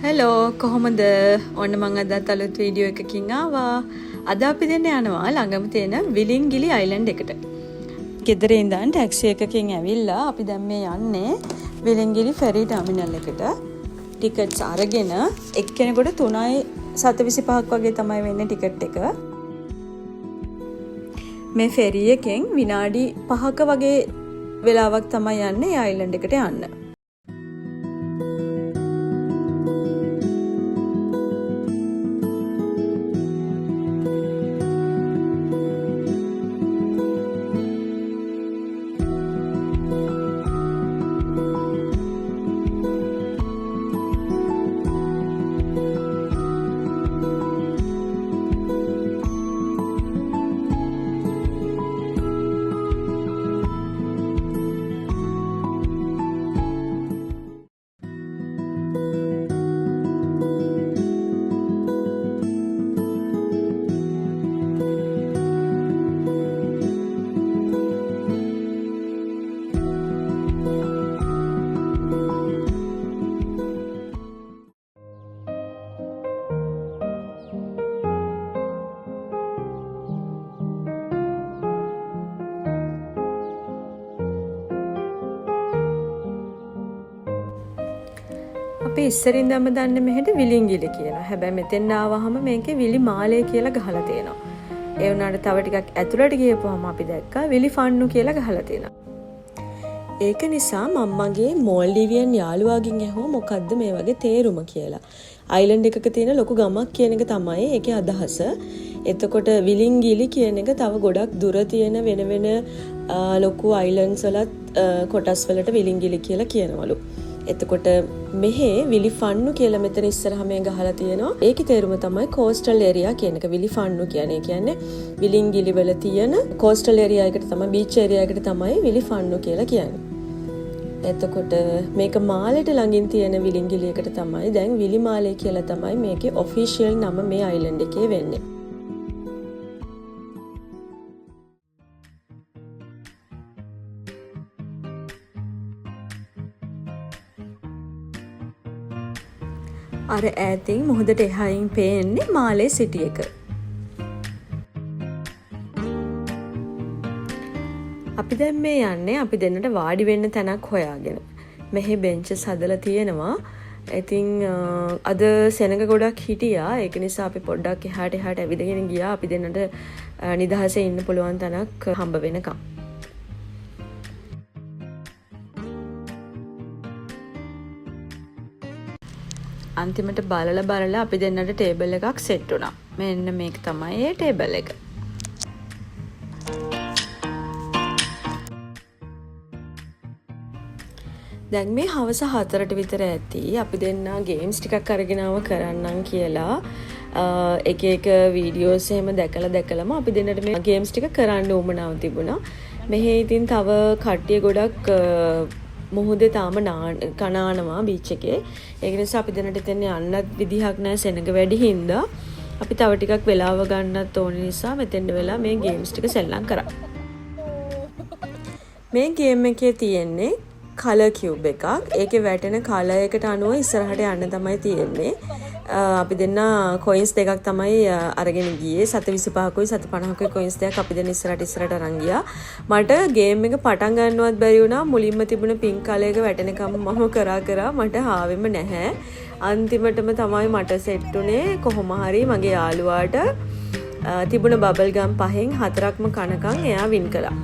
Hello කොහොමද? ඔන්න මම අදත් අලුත් වීඩියෝ එකකින් ආවා. අද අපි දෙන්න යනවා ළඟම තියෙන විලිංගිලි අයිලන්ඩ් එකට. ගෙදර ඉඳන් ටැක්සි එකකින් ඇවිල්ලා අපි දැන් මේ යන්නේ විලිංගිලි ෆෙරි ටර්මිනල් එකට. ටිකට්ස් අරගෙන එක්කෙනෙකුට 3.25ක් වගේ තමයි වෙන්නේ ටිකට් එක. මේ ෆෙරි එකෙන් විනාඩි 5ක වගේ වෙලාවක් තමයි යන්නේ අයිලන්ඩ් එකට යන්න. අපි ඉස්සරින් ඉඳන්ම දන්නේ මෙහෙට විලිංගිලි කියලා. හැබැයි මෙතෙන් ආවහම මේකේ විලි මාලේ කියලා ගහලා තියෙනවා. ඒ වුණාට තව ටිකක් ඇතුළට ගියපුවම අපි දැක්කා විලි ෆන්නු කියලා ගහලා තියෙනවා. ඒක නිසා මම්මගේ මෝල්ඩිවියන් යාළුවාගෙන් ඇහුවා මොකද්ද මේ වගේ තේරුම කියලා. අයිලන්ඩ් එකක තියෙන ලොකු ගමක් කියන එක තමයි ඒකේ අදහස. එතකොට විලිංගිලි කියන එක තව ගොඩක් දුර තියෙන වෙන ලොකු අයිලන්ඩ්ස් වලත් කොටස් වලට විලිංගිලි කියලා කියනවලු. එතකොට මෙහි විලි ෆන්නු කියලා මෙතන ඉස්සරහ මේ ගහලා තියෙනවා. ඒකේ තේරුම තමයි කෝස්ටල් ඒරියා කියන එක. විලි ෆන්නු කියන්නේ විලිංගිලි වල තියෙන කෝස්ටල් ඒරියා එකට තමයි බීච් ඒරියා එකට තමයි විලි ෆන්නු කියලා කියන්නේ. එතකොට මේක මාලේට ළඟින් තියෙන විලිංගිලි එකට තමයි දැන් විලි මාලේ කියලා තමයි මේකේ ඔෆිෂියල් නම මේ අයිලන්ඩ් එකේ වෙන්නේ. අර ඈතින් මුහුදට එහායින් පේන්නේ මාලේ සිටි එක. අපි දැන් මේ යන්නේ අපි දෙන්නට වාඩි වෙන්න තැනක් හොයාගෙන. මෙහි බෙන්චස් හදලා තියෙනවා. ඉතින් අද සෙනඟ ගොඩක් හිටියා. ඒක නිසා අපි පොඩ්ඩක් එහාට ඇවිදගෙන ගියා. අපි දෙන්නට නිදහසේ ඉන්න පුළුවන් තැනක් හම්බ වෙනකම්. අන්තිමට බලලා අපි දෙන්නට ටේබල් එකක් සෙට් වුණා. මෙන්න මේක තමයි ඒ ටේබල් එක. දැන් මේ හවස 4ට විතර ඇති. අපි දෙන්න ගේම්ස් ටිකක් අරගෙන කරන්නම් කියලා එක වීඩියෝස් එහෙම දැකලම අපි දෙන්නට මේ ගේම්ස් ටික කරන්න උවමනාව තිබුණා. මෙහි ඉතින් තව කට්ටිය ගොඩක් මුහුදේ තාම කනානවා බීච් එකේ. ඒක නිසා අපි දැනට එතන යන්නත් විදිහක් නැහැ සෙනඟ වැඩි හින්දා. අපි තව ටිකක් වෙලාව ගන්නත් ඕන නිසා මෙතෙන්ද වෙලා මේ ගේම්ස් ටික සෙල්ලම් කරා. මේ ගේම් එකේ තියෙන්නේ කලර් කියුබ් එකක්. ඒකේ වැටෙන කලර් එකට අනුව ඉස්සරහට යන්න තමයි තියෙන්නේ. අපි දෙන්න කොයින්ස් දෙකක් තමයි අරගෙන ගියේ. 725කුයි 750කුයි කොයින්ස් දෙකක් අපි දෙන්න ඉස්සරහට අරන් ගියා. මට ගේම් එක පටන් ගන්නවත් බැරි වුණා. මුලින්ම තිබුණ පින්ක් කලර් එක වැටෙනකම් මම කරා මට ආවෙම නැහැ. අන්තිමටම තමයි මට සෙට් උනේ. කොහොම හරි මගේ යාළුවාට තිබුණ බබල් ගම් 5න් 4ක්ම කනකම් එයා වින් කළා.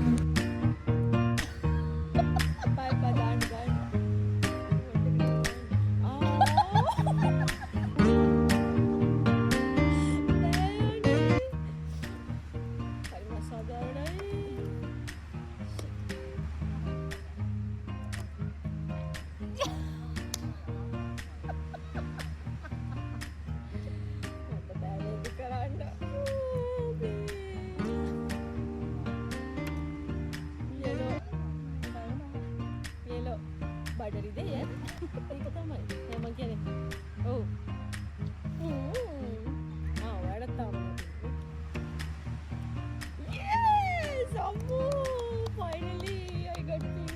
බඩරි දෙය ඒක තමයි මම කියන්නේ. ඔව්. ඔයාලට තාම yes අම්මෝ finally I got pink.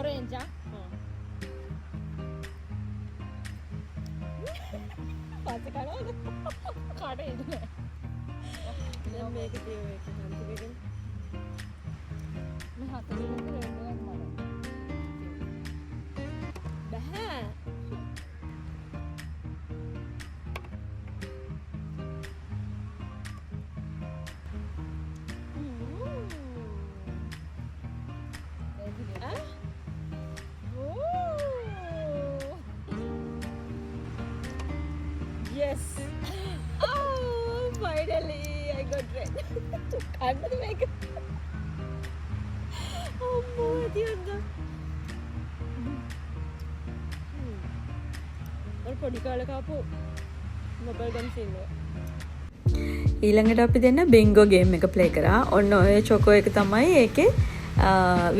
orange ah. පාත කනවද? කඩේද නෑ. දැන් මේක තියෝ එක හන්තිකෙන්. මේ හතරෙන් රෙඩ් එකක් මම. බෑ. Yes. Oh, finally I got red. Can't make it. Oh, boy, tiada. Or podi kala kapu mobile game sino. ඊළඟට අපි දෙන්න බින්ගෝ ගේම් එක ප්ලේ කරා. ඔන්න ඔය චොකෝ එක තමයි ඒකේ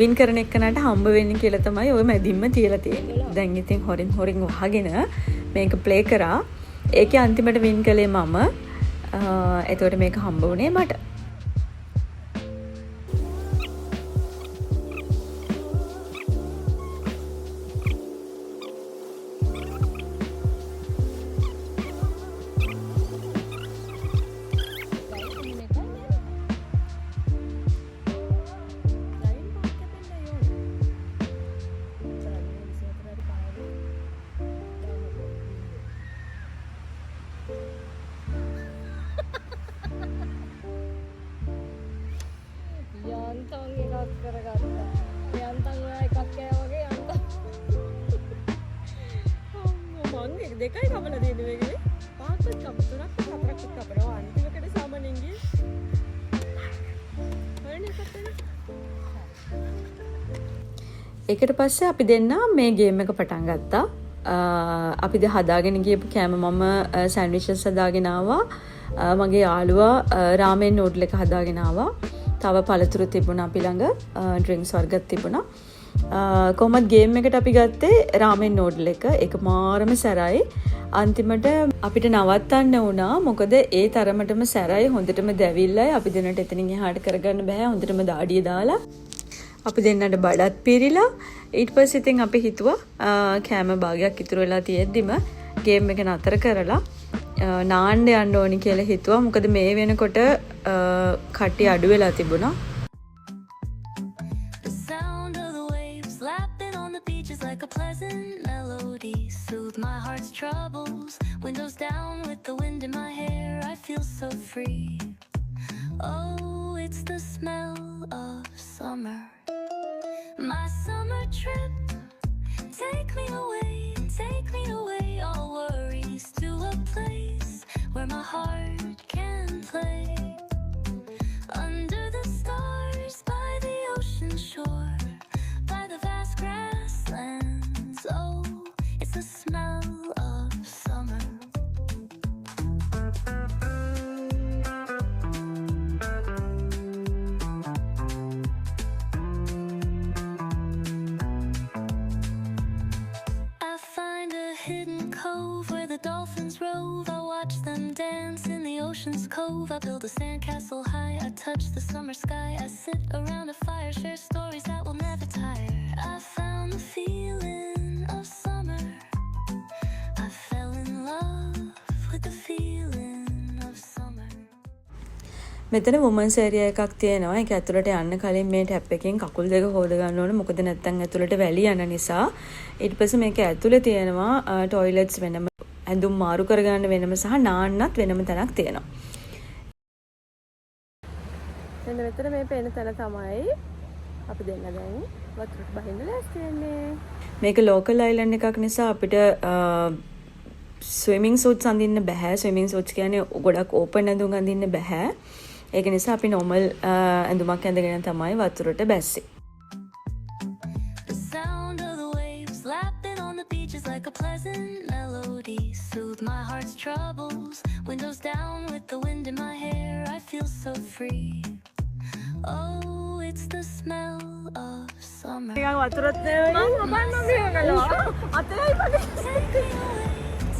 වින් කරන එක්කනට හම්බ වෙන්නේ කියලා තමයි ඔය මැදින්ම තියලා තියෙන්නේ. දැන් ඉතින් හොරින් වහගෙන මේක ප්ලේ කරා. ඒකේ අන්තිමට වින් කළේ මම. එතකොට මේක හම්බ වුණේ මට. යන්තම් එකක් කරගත්තා. යන්තම් ඔයා එකක් කෑ වගේ යන්තම්. මං එක දෙකයි කපලා දෙන්නේ මේකේ. පහක්වත් කප තුනක් හතරක් කපනවා. අන්තිමකට සාමාන්‍යයෙන් ගියේ. හරිනේ කප්පේ. ඒකට පස්සේ අපි දෙන්න මේ ගේම් එක පටන් ගත්තා. අපි ද හදාගෙන ගියපු කෑම මම සෑන්ඩ්විචස් හදාගෙන ආවා. මගේ යාළුවා රාමෙන් නූඩල් එක හදාගෙන ආවා. තව පළතුරු තිබුණා අපි ළඟ, ඩ්‍රින්ක්ස් වර්ගත් තිබුණා. කොහොමද ගේම් එකට අපි ගත්තේ රාමෙන් නූඩල් එක. ඒක මාරම සැරයි. අන්තිමට අපිට නවත්තන්න වුණා. මොකද ඒ තරමටම සැරයි, හොඳටම දැවිල්ලයි. අපි දෙන්නට එතනින් එහාට කරගන්න බෑ. හොඳටම දාඩිය දාලා අපි දෙන්නට බඩත් පිරිලා. ඊට පස්සේ ඉතින් අපි හිතුවා කෑම භාගයක් ඉතුරු වෙලා තියෙද්දිම ගේම් එක නතර කරලා නාන්න යන්න ඕනි කියලා හිතුවා. මොකද මේ වෙනකොට කට්ටිය අඩු වෙලා තිබුණා. My summer trip, take me away, all worries to a place where my heart can play. Under the stars, by the ocean shore, by the vast grasslands. Oh, it's the smell of summer. Dolphins rove, I watch them dance in the ocean's cove. I build a sandcastle high, I touch the summer sky. I sit around a fire, share stories that will never tire. I found the feeling of summer. I fell in love with the feeling of summer. මෙතන වුමන්ස් area එකක් තියෙනවා. ඒක ඇතුළට යන්න කලින් මේ tap එකෙන් කකුල් දෙක හොද ගන්න ඕනේ. මොකද නැත්තම් ඇතුළට වැලි යන නිසා. ඊට පස්සේ මේක ඇතුළේ තියෙනවා ටොයිලට්ස් වෙනම, ඇඳුම් මාරු කරගන්න වෙනම සහ නාන්නත් වෙනම තැනක් තියෙනවා. මෙන්න මෙතන මේ පේන තැන තමයි අපි දෙන්න දැන් වතුරට බහින්න ලෑස්ති වෙන්නේ. මේක ලෝකල් අයිලන්ඩ් එකක් නිසා අපිට ස්විමිං සූට්ස් අඳින්න බෑ. ස්විමිං සූට්ස් කියන්නේ ගොඩක් ඕපන් ඇඳුම් අඳින්න බෑ. ඒක නිසා අපි normal ඇඳුමක් ඇඳගෙන තමයි වතුරට බැස්සේ. Like a pleasant melody, soothe my heart's troubles. Windows down with the wind in my hair, I feel so free. Oh, it's the smell of summer. ටිකක් වතුරත් නේ. මම ගන්නවා. අතේ ඉපදේ.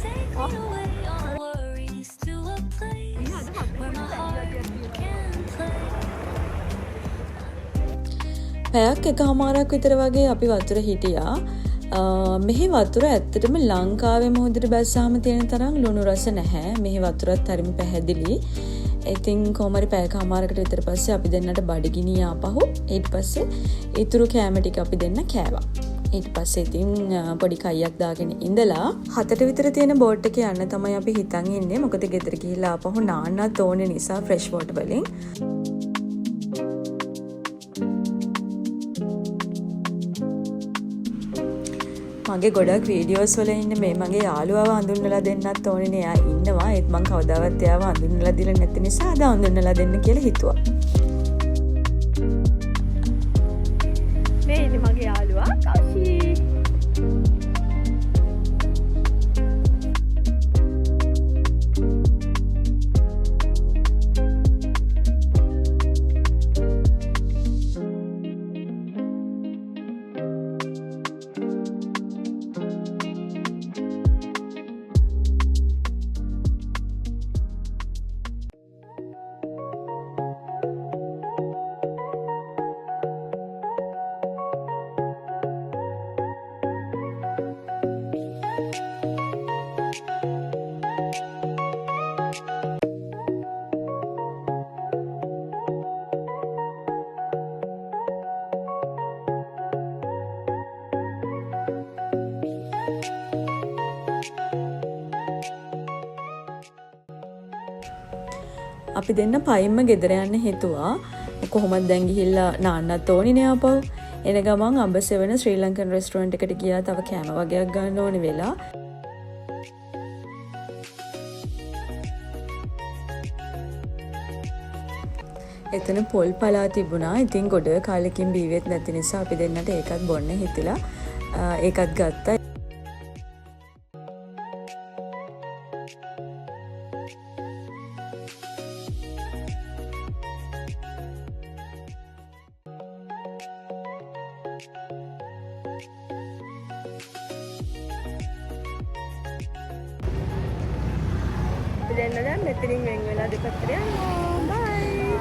Take me away, all worries to a place where my heart can play. පැයක් එකහමාරක් විතර වගේ අපි වතුර හිටියා. මෙහි වතුර ඇත්තටම ලංකාවේ මුහුදට බැස්සාම තියෙන තරම් ලුණු රස නැහැ. මෙහි වතුරත් හරිම පැහැදිලි. ඉතින් කොහමරි පැයකමාරකට විතර පස්සේ අපි දෙන්නට බඩගිනි ආපහු ඊට පස්සේ ඊතුරු කෑම ටික අපි දෙන්න කෑවා. ඊට පස්සේ ඉතින් පොඩි කයියක් දාගෙන ඉඳලා 7ට විතර තියෙන බෝට් එකේ යන්න තමයි අපි හිතන් ඉන්නේ. මොකද ගෙදර ගිහිල්ලා ආපහු නාන්නත් ඕනේ නිසා ෆ්‍රෙෂ් වෝටර් වලින්. මගේ ගොඩක් වීඩියෝස් වල ඉන්න මේ මගේ යාළුවාව හඳුන්වලා දෙන්නත් ඕනේ නේ. එයා ඉන්නවා. ඒත් මං කවදාවත් එයාව හඳුන්වලා දීලා නැති නිසා අද හඳුන්වලා දෙන්න කියලා හිතුවා. මේ ඉන්නේ මගේ යාළුවා කෞෂි. අපි දෙන්න පයින්ම ගෙදර යන්න හිතුවා. කොහොමද දැන් ගිහිල්ලා නාන්නත් ඕනේ නේ ආපහු. එන ගමන් අඹසෙවන ශ්‍රී ලංකන් රෙස්ටුරන්ට් එකට ගියා. තව කෑම වගේක් ගන්න ඕනේ වෙලා. එතන පොල් පලා තිබුණා. ඉතින් ගොඩ කාලෙකින් බීවෙත් නැති නිසා අපි දෙන්නට ඒකත් බොන්න හිතිලා ඒකත් ගත්තා. දෙන්න දැන් මෙතනින් වෙන් වෙලා දෙපැත්තට යනවා.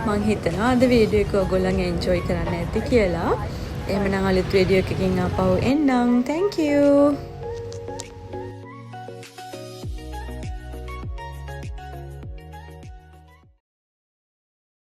මං හිතනවා අද වීඩියෝ එක ඔයගොල්ලන් එන්ජොයි කරන්න ඇති කියලා. එහෙමනම් අලුත් වීඩියෝ එකකින් ආපහු එන්නම්. Thank you.